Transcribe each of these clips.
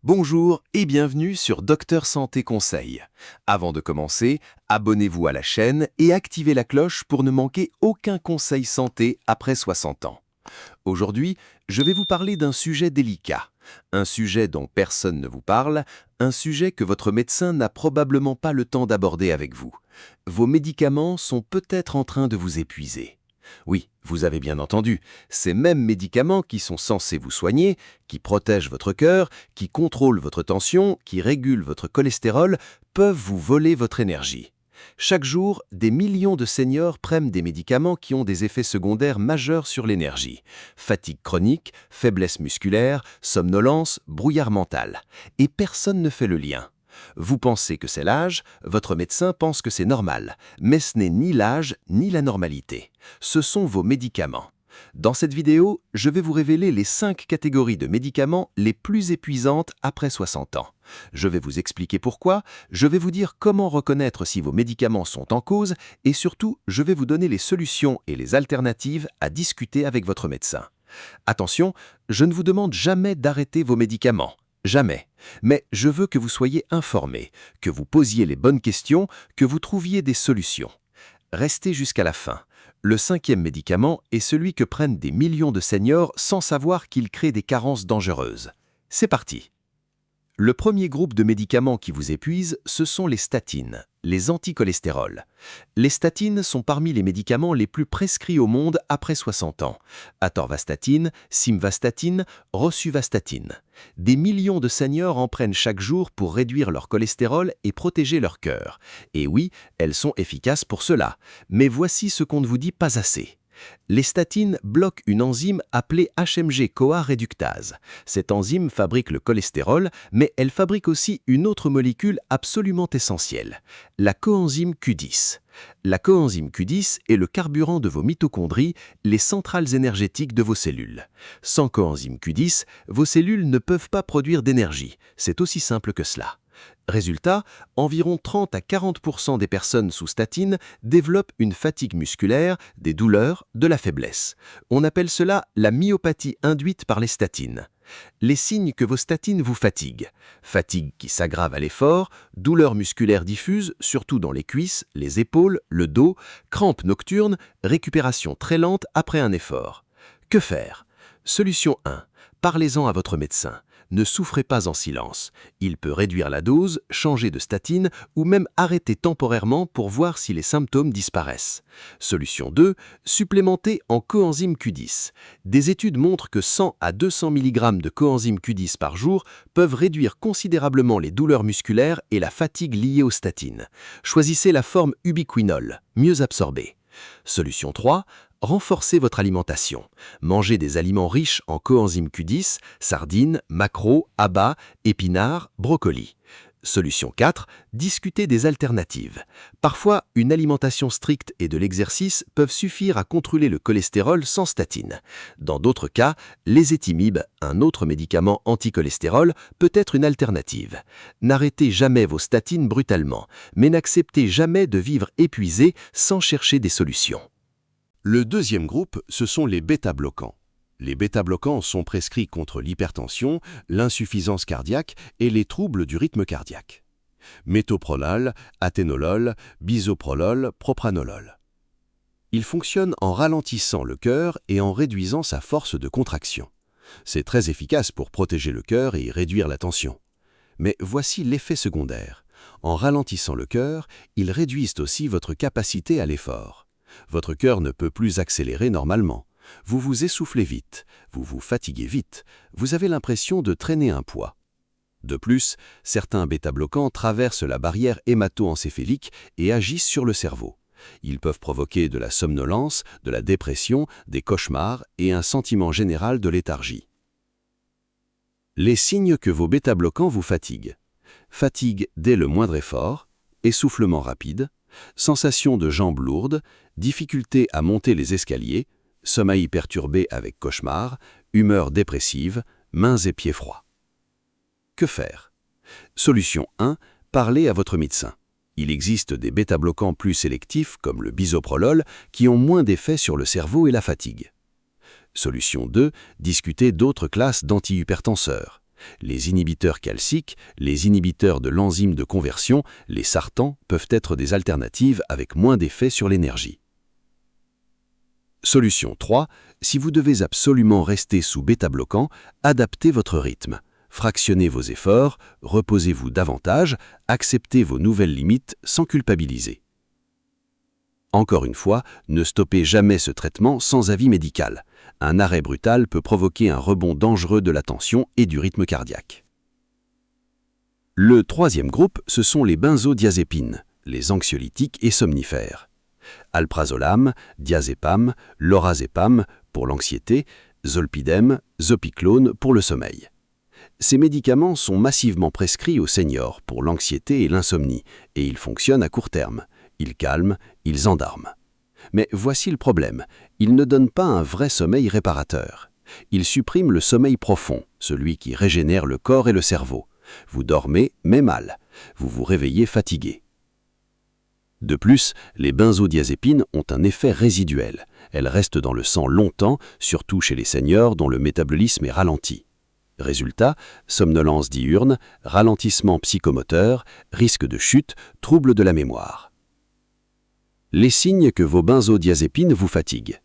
Bonjour et bienvenue sur Docteur Santé Conseil. Avant de commencer, abonnez-vous à la chaîne et activez la cloche pour ne manquer aucun conseil santé après 60 ans. Aujourd'hui, je vais vous parler d'un sujet délicat, un sujet dont personne ne vous parle, un sujet que votre médecin n'a probablement pas le temps d'aborder avec vous. Vos médicaments sont peut-être en train de vous épuiser. Oui, vous avez bien entendu, ces mêmes médicaments qui sont censés vous soigner, qui protègent votre cœur, qui contrôlent votre tension, qui régulent votre cholestérol, peuvent vous voler votre énergie. Chaque jour, des millions de seniors prennent des médicaments qui ont des effets secondaires majeurs sur l'énergie. Fatigue chronique, faiblesse musculaire, somnolence, brouillard mental. Et personne ne fait le lien. Vous pensez que c'est l'âge, votre médecin pense que c'est normal, mais ce n'est ni l'âge ni la normalité. Ce sont vos médicaments. Dans cette vidéo, je vais vous révéler les 5 catégories de médicaments les plus épuisantes après 60 ans. Je vais vous expliquer pourquoi, je vais vous dire comment reconnaître si vos médicaments sont en cause et surtout, je vais vous donner les solutions et les alternatives à discuter avec votre médecin. Attention, je ne vous demande jamais d'arrêter vos médicaments. Jamais. Mais je veux que vous soyez informés, que vous posiez les bonnes questions, que vous trouviez des solutions. Restez jusqu'à la fin. Le 5e médicament est celui que prennent des millions de seniors sans savoir qu'il crée des carences dangereuses. C'est parti. Le premier groupe de médicaments qui vous épuise, ce sont les statines, les anticholestérols. Les statines sont parmi les médicaments les plus prescrits au monde après 60 ans. Atorvastatine, simvastatine, rosuvastatine. Des millions de seniors en prennent chaque jour pour réduire leur cholestérol et protéger leur cœur. Et oui, elles sont efficaces pour cela. Mais voici ce qu'on ne vous dit pas assez. Les statines bloquent une enzyme appelée HMG-CoA réductase. Cette enzyme fabrique le cholestérol, mais elle fabrique aussi une autre molécule absolument essentielle, la coenzyme Q10. La coenzyme Q10 est le carburant de vos mitochondries, les centrales énergétiques de vos cellules. Sans coenzyme Q10, vos cellules ne peuvent pas produire d'énergie. C'est aussi simple que cela. Résultat, environ 30 à 40% des personnes sous statine développent une fatigue musculaire, des douleurs, de la faiblesse. On appelle cela la myopathie induite par les statines. Les signes que vos statines vous fatiguent. Fatigue qui s'aggrave à l'effort, douleurs musculaires diffuses, surtout dans les cuisses, les épaules, le dos, crampes nocturnes, récupération très lente après un effort. Que faire? Solution 1. Parlez-en à votre médecin. Ne souffrez pas en silence. Il peut réduire la dose, changer de statine ou même arrêter temporairement pour voir si les symptômes disparaissent. Solution 2. Supplémenter en coenzyme Q10. Des études montrent que 100 à 200 mg de coenzyme Q10 par jour peuvent réduire considérablement les douleurs musculaires et la fatigue liée aux statines. Choisissez la forme ubiquinol, mieux absorbée. Solution 3. Renforcez votre alimentation. Mangez des aliments riches en coenzyme Q10, sardines, maquereaux, abats, épinards, brocolis. Solution 4. Discutez des alternatives. Parfois, une alimentation stricte et de l'exercice peuvent suffire à contrôler le cholestérol sans statine. Dans d'autres cas, l'ézetimibe, un autre médicament anticholestérol, peut être une alternative. N'arrêtez jamais vos statines brutalement, mais n'acceptez jamais de vivre épuisé sans chercher des solutions. Le deuxième groupe, ce sont les bêta-bloquants. Les bêta-bloquants sont prescrits contre l'hypertension, l'insuffisance cardiaque et les troubles du rythme cardiaque. Métoprolol, athénolol, bisoprolol, propranolol. Ils fonctionnent en ralentissant le cœur et en réduisant sa force de contraction. C'est très efficace pour protéger le cœur et réduire la tension. Mais voici l'effet secondaire. En ralentissant le cœur, ils réduisent aussi votre capacité à l'effort. Votre cœur ne peut plus accélérer normalement. Vous vous essoufflez vite, vous vous fatiguez vite, vous avez l'impression de traîner un poids. De plus, certains bêta-bloquants traversent la barrière hémato-encéphalique et agissent sur le cerveau. Ils peuvent provoquer de la somnolence, de la dépression, des cauchemars et un sentiment général de léthargie. Les signes que vos bêta-bloquants vous fatiguent. Fatigue dès le moindre effort, essoufflement rapide, sensation de jambes lourdes, difficulté à monter les escaliers, sommeil perturbé avec cauchemar, humeur dépressive, mains et pieds froids. Que faire? Solution 1. Parlez à votre médecin. Il existe des bêta-bloquants plus sélectifs, comme le bisoprolol, qui ont moins d'effet sur le cerveau et la fatigue. Solution 2. Discutez d'autres classes d'antihypertenseurs. Les inhibiteurs calciques, les inhibiteurs de l'enzyme de conversion, les sartans peuvent être des alternatives avec moins d'effet sur l'énergie. Solution 3. Si vous devez absolument rester sous bêta-bloquant, adaptez votre rythme. Fractionnez vos efforts, reposez-vous davantage, acceptez vos nouvelles limites sans culpabiliser. Encore une fois, ne stoppez jamais ce traitement sans avis médical. Un arrêt brutal peut provoquer un rebond dangereux de la tension et du rythme cardiaque. Le troisième groupe, ce sont les benzodiazépines, les anxiolytiques et somnifères. Alprazolam, diazépam, lorazépam pour l'anxiété, zolpidem, zopiclone pour le sommeil. Ces médicaments sont massivement prescrits aux seniors pour l'anxiété et l'insomnie, et ils fonctionnent à court terme. Ils calment, ils endorment. Mais voici le problème, ils ne donnent pas un vrai sommeil réparateur. Ils suppriment le sommeil profond, celui qui régénère le corps et le cerveau. Vous dormez, mais mal. Vous vous réveillez fatigué. De plus, les benzodiazépines ont un effet résiduel. Elles restent dans le sang longtemps, surtout chez les seniors dont le métabolisme est ralenti. Résultat, somnolence diurne, ralentissement psychomoteur, risque de chute, trouble de la mémoire. Les signes que vos benzodiazépines vous fatiguent.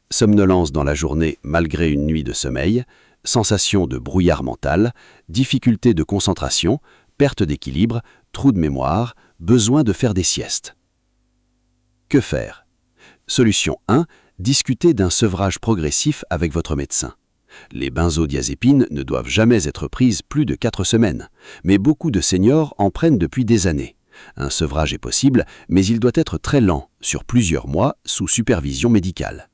Somnolence dans la journée malgré une nuit de sommeil, sensation de brouillard mental, difficulté de concentration, perte d'équilibre, trou de mémoire, besoin de faire des siestes. Que faire? Solution 1. Discutez d'un sevrage progressif avec votre médecin. Les benzodiazépines ne doivent jamais être prises plus de 4 semaines, mais beaucoup de seniors en prennent depuis des années. Un sevrage est possible, mais il doit être très lent, sur plusieurs mois, sous supervision médicale.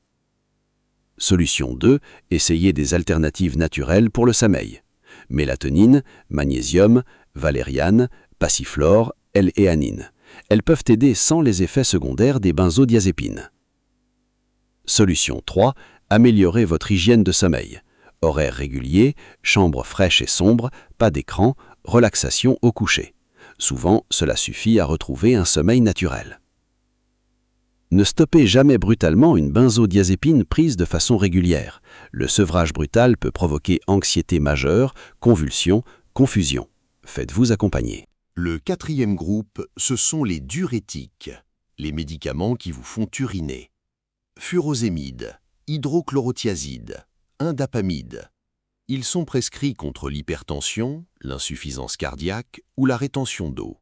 Solution 2. Essayez des alternatives naturelles pour le sommeil. Mélatonine, magnésium, valériane, passiflore, L-éanine. Elles peuvent aider sans les effets secondaires des benzodiazépines. Solution 3. Améliorez votre hygiène de sommeil. Horaire régulier, chambre fraîche et sombre, pas d'écran, relaxation au coucher. Souvent, cela suffit à retrouver un sommeil naturel. Ne stoppez jamais brutalement une benzodiazépine prise de façon régulière. Le sevrage brutal peut provoquer anxiété majeure, convulsions, confusion. Faites-vous accompagner. Le quatrième groupe, ce sont les diurétiques, les médicaments qui vous font uriner. Furosémide, hydrochlorothiazide, indapamide. Ils sont prescrits contre l'hypertension, l'insuffisance cardiaque ou la rétention d'eau.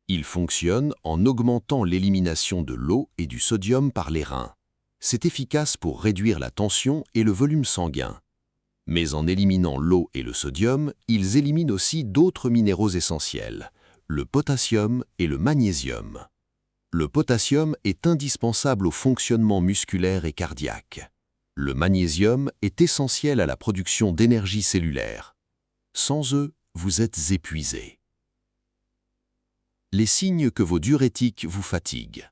Ils fonctionnent en augmentant l'élimination de l'eau et du sodium par les reins. C'est efficace pour réduire la tension et le volume sanguin. Mais en éliminant l'eau et le sodium, ils éliminent aussi d'autres minéraux essentiels, le potassium et le magnésium. Le potassium est indispensable au fonctionnement musculaire et cardiaque. Le magnésium est essentiel à la production d'énergie cellulaire. Sans eux, vous êtes épuisé. Les signes que vos diurétiques vous fatiguent.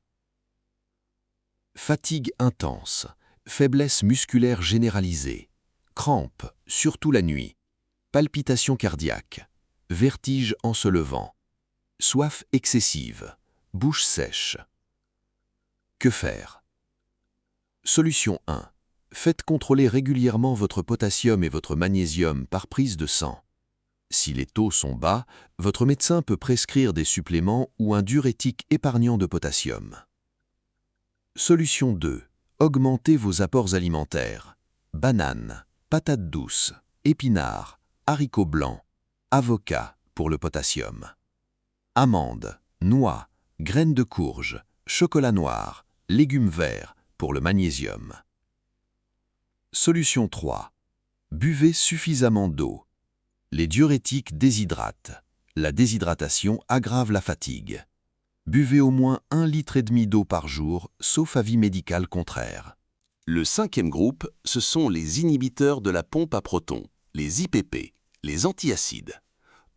Fatigue intense, faiblesse musculaire généralisée, crampes, surtout la nuit, palpitations cardiaques, vertige en se levant, soif excessive, bouche sèche. Que faire? Solution 1. Faites contrôler régulièrement votre potassium et votre magnésium par prise de sang. Si les taux sont bas, votre médecin peut prescrire des suppléments ou un diurétique épargnant de potassium. Solution 2. Augmentez vos apports alimentaires. Bananes, patates douces, épinards, haricots blancs, avocat pour le potassium. Amandes, noix, graines de courge, chocolat noir, légumes verts pour le magnésium. Solution 3. Buvez suffisamment d'eau. Les diurétiques déshydratent. La déshydratation aggrave la fatigue. Buvez au moins 1,5 litre d'eau par jour, sauf avis médical contraire. Le cinquième groupe, ce sont les inhibiteurs de la pompe à protons, les IPP, les antiacides.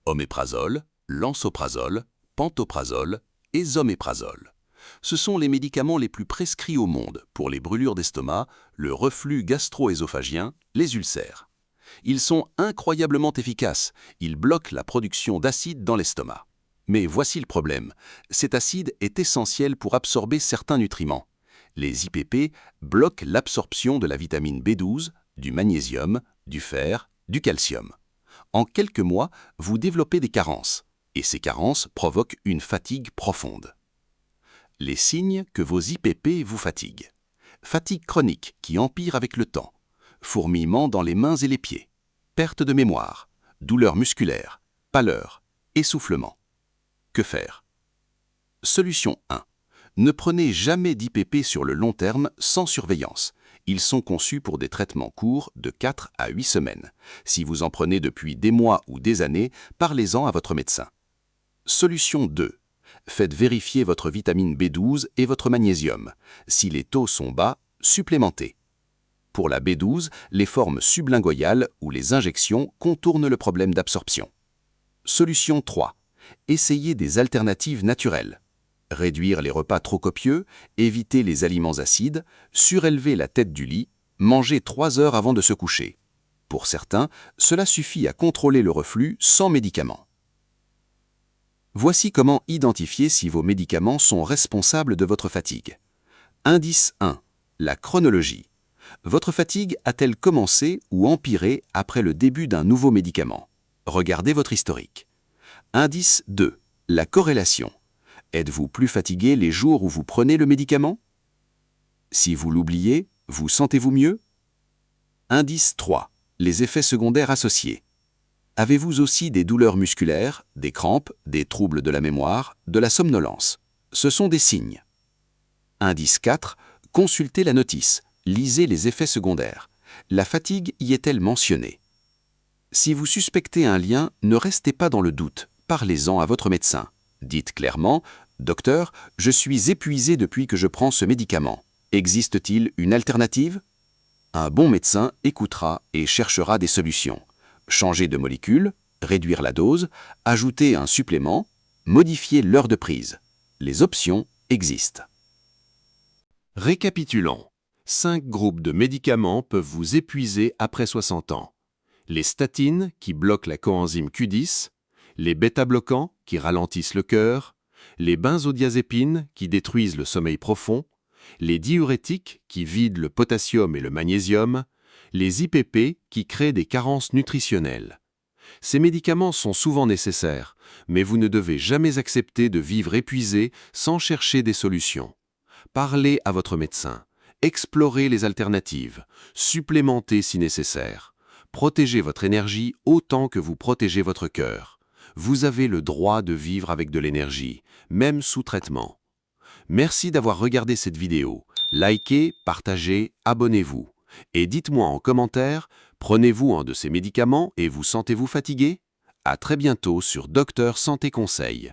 Oméprazole, lansoprazole, pantoprazole et zoméprazole. Ce sont les médicaments les plus prescrits au monde pour les brûlures d'estomac, le reflux gastro-œsophagien, les ulcères. Ils sont incroyablement efficaces, ils bloquent la production d'acide dans l'estomac. Mais voici le problème, cet acide est essentiel pour absorber certains nutriments. Les IPP bloquent l'absorption de la vitamine B12, du magnésium, du fer, du calcium. En quelques mois, vous développez des carences, et ces carences provoquent une fatigue profonde. Les signes que vos IPP vous fatiguent. Fatigue chronique qui empire avec le temps. Fourmillement dans les mains et les pieds. Perte de mémoire. Douleurs musculaires. Pâleur. Essoufflement. Que faire? Solution 1. Ne prenez jamais d'IPP sur le long terme sans surveillance. Ils sont conçus pour des traitements courts de 4 à 8 semaines. Si vous en prenez depuis des mois ou des années, parlez-en à votre médecin. Solution 2. Faites vérifier votre vitamine B12 et votre magnésium. Si les taux sont bas, supplémentez. Pour la B12, les formes sublinguales ou les injections contournent le problème d'absorption. Solution 3. Essayez des alternatives naturelles. Réduire les repas trop copieux, éviter les aliments acides, surélever la tête du lit, manger 3 heures avant de se coucher. Pour certains, cela suffit à contrôler le reflux sans médicaments. Voici comment identifier si vos médicaments sont responsables de votre fatigue. Indice 1. La chronologie. Votre fatigue a-t-elle commencé ou empiré après le début d'un nouveau médicament? Regardez votre historique. Indice 2. La corrélation. Êtes-vous plus fatigué les jours où vous prenez le médicament? Si vous l'oubliez, vous sentez-vous mieux? Indice 3. Les effets secondaires associés. Avez-vous aussi des douleurs musculaires, des crampes, des troubles de la mémoire, de la somnolence? Ce sont des signes. Indice 4. Consultez la notice. Lisez les effets secondaires. La fatigue y est-elle mentionnée? Si vous suspectez un lien, ne restez pas dans le doute. Parlez-en à votre médecin. Dites clairement « Docteur, je suis épuisé depuis que je prends ce médicament. Existe-t-il une alternative ?» Un bon médecin écoutera et cherchera des solutions. Changer de molécule, réduire la dose, ajouter un supplément, modifier l'heure de prise. Les options existent. Récapitulons. 5 groupes de médicaments peuvent vous épuiser après 60 ans. Les statines qui bloquent la coenzyme Q10, les bêta-bloquants qui ralentissent le cœur, les benzodiazépines qui détruisent le sommeil profond, les diurétiques qui vident le potassium et le magnésium, les IPP qui créent des carences nutritionnelles. Ces médicaments sont souvent nécessaires, mais vous ne devez jamais accepter de vivre épuisé sans chercher des solutions. Parlez à votre médecin, explorez les alternatives, supplémentez si nécessaire. Protégez votre énergie autant que vous protégez votre cœur. Vous avez le droit de vivre avec de l'énergie, même sous traitement. Merci d'avoir regardé cette vidéo. Likez, partagez, abonnez-vous. Et dites-moi en commentaire, prenez-vous un de ces médicaments et vous sentez-vous fatigué? À très bientôt sur Docteur Santé Conseil.